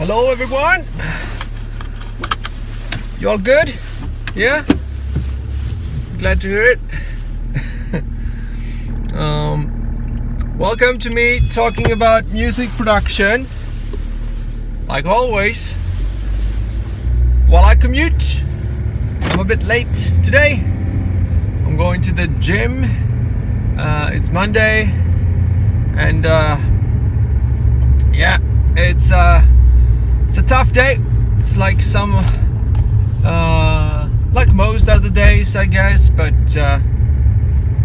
Hello everyone. You all good? Yeah? Glad to hear it. Welcome to me talking about music production. Like always, while I commute, I'm a bit late today. I'm going to the gym. It's Monday, and yeah, it's a tough day. It's like like most other days, I guess, but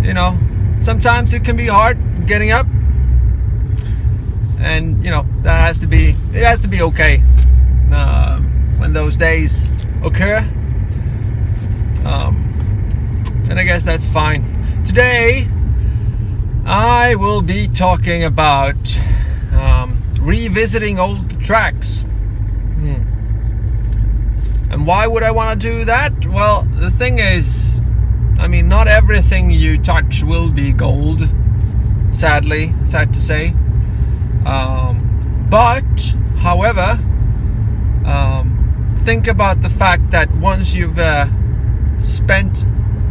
you know, sometimes it can be hard getting up, and you know, it has to be okay when those days occur, and I guess that's fine. Today I will be talking about revisiting old tracks. And why would I want to do that? Well, the thing is, I mean, not everything you touch will be gold, sadly, sad to say. But, however, think about the fact that once you've spent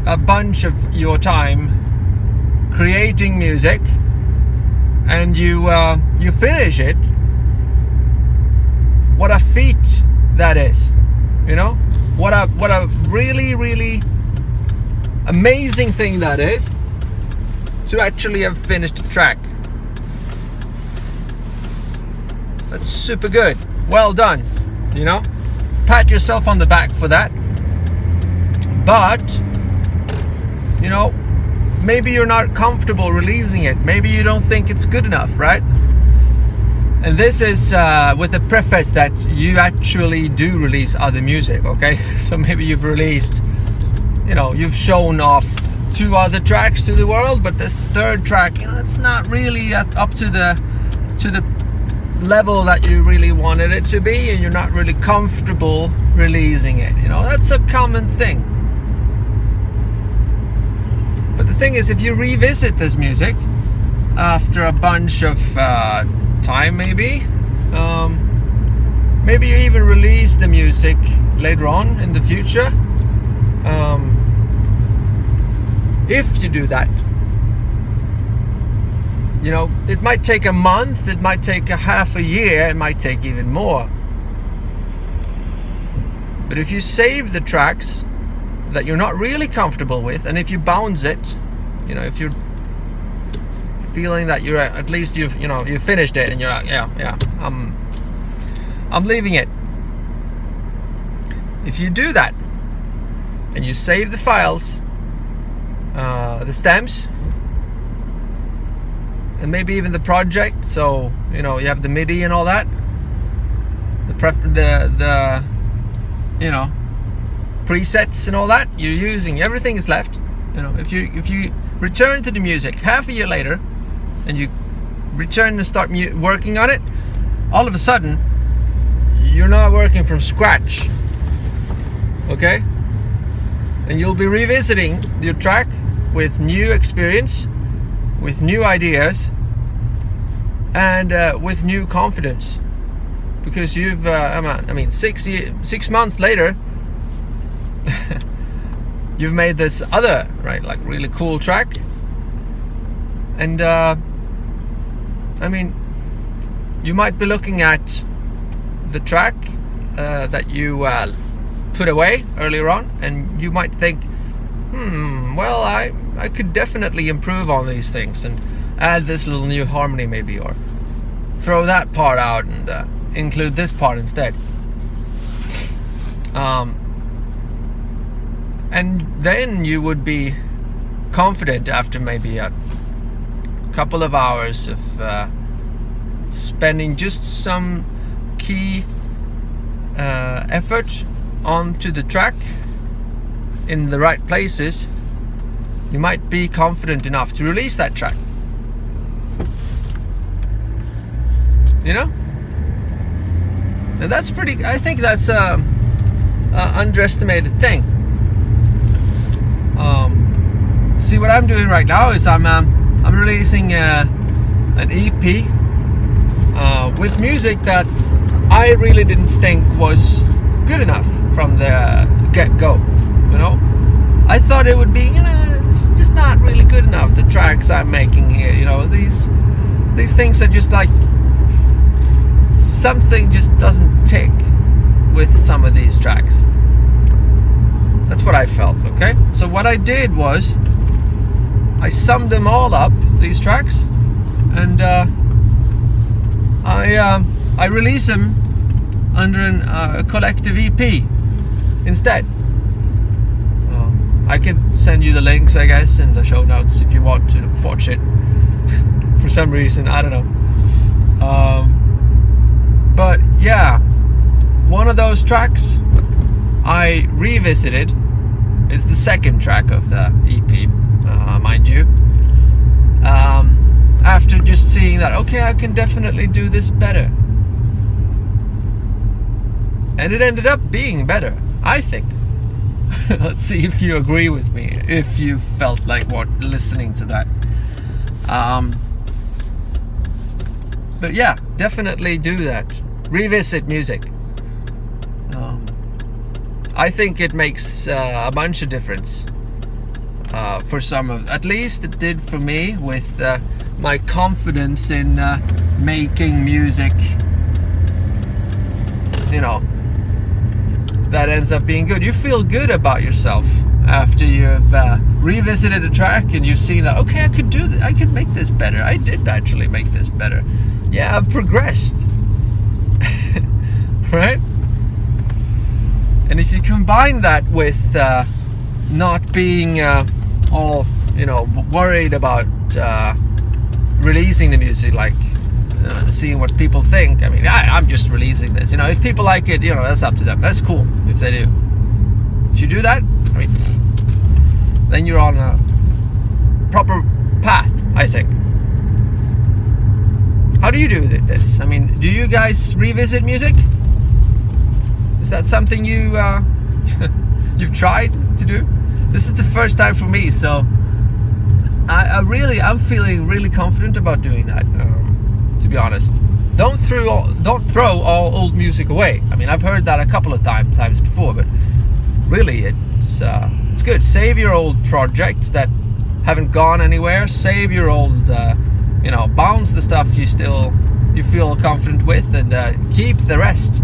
a bunch of your time creating music and you finish it, what a feat that is. You know, what a really amazing thing that is, to actually have finished a track. That's super good. Well done. You know, pat yourself on the back for that. But you know, maybe you're not comfortable releasing it. Maybe you don't think it's good enough, right? And this is with the preface that you actually do release other music, okay? So maybe you've released, you know, you've shown off 2 other tracks to the world, but this 3rd track, you know, it's not really up to the level that you really wanted it to be, and you're not really comfortable releasing it. You know, that's a common thing. But the thing is, if you revisit this music after a bunch of time, maybe you even release the music later on in the future. If you do that, you know, it might take a month, it might take a half a year, it might take even more. But if you save the tracks that you're not really comfortable with, and if you bounce it, you know, if you're feeling that you're at least you finished it, and you're like, yeah, I'm leaving it. If you do that and you save the files, the stems, and maybe even the project, so you know, you have the MIDI and all that, the you know, presets and all that you're using, everything is left. You know, if you return to the music half a year later, and you return and start working on it, all of a sudden you're not working from scratch, okay? And you'll be revisiting your track with new experience, with new ideas, and with new confidence, because you've I mean 6 months later you've made this other, right, like really cool track. And I mean, you might be looking at the track that you put away earlier on, and you might think, well, I could definitely improve on these things and add this little new harmony maybe, or throw that part out and include this part instead. And then you would be confident after maybe a couple of hours of spending just some key effort onto the track in the right places. You might be confident enough to release that track, you know? And that's pretty, I think that's a underestimated thing. See, what I'm doing right now is I'm releasing an EP with music that I really didn't think was good enough from the get-go, you know. I thought it would be, you know, it's just not really good enough, the tracks I'm making here, you know. These things are just like, something just doesn't tick with some of these tracks. That's what I felt, okay? So what I did was, I summed them all up, these tracks, and I release them under a collective EP instead. I can send you the links, I guess, in the show notes if you want to watch it. For some reason, I don't know. But yeah, one of those tracks I revisited. It's the second track of the EP, mind you. After just seeing that, okay, I can definitely do this better. And it ended up being better, I think. Let's see if you agree with me, if you felt like listening to that. But yeah, definitely do that. Revisit music. I think it makes a bunch of difference for some of, at least it did for me, with my confidence in making music, you know, that ends up being good. You feel good about yourself after you've revisited a track and you've seen that, okay, I could do that, I could make this better. I did actually make this better. Yeah, I've progressed. Right? And if you combine that with not being all, you know, worried about releasing the music, like seeing what people think. I mean, I'm just releasing this. You know, if people like it, you know, that's up to them. That's cool if they do. If you do that, I mean, then you're on a proper path, I think. How do you do this? I mean, do you guys revisit music? Is that something you you've tried to do? This is the first time for me, so I'm feeling really confident about doing that. To be honest, don't throw all old music away. I mean, I've heard that a couple of times before, but really, it's good. Save your old projects that haven't gone anywhere. Save your old, you know, bounce the stuff you feel confident with, and keep the rest.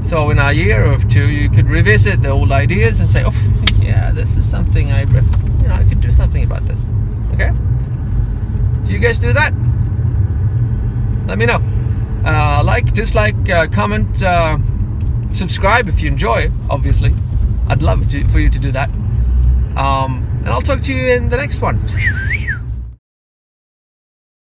So in a year or two, you could revisit the old ideas and say, "Oh, yeah, this is something I could do something about this." Okay? Do you guys do that? Let me know. Like, dislike, comment, subscribe if you enjoy. Obviously, I'd love for you to do that. And I'll talk to you in the next one.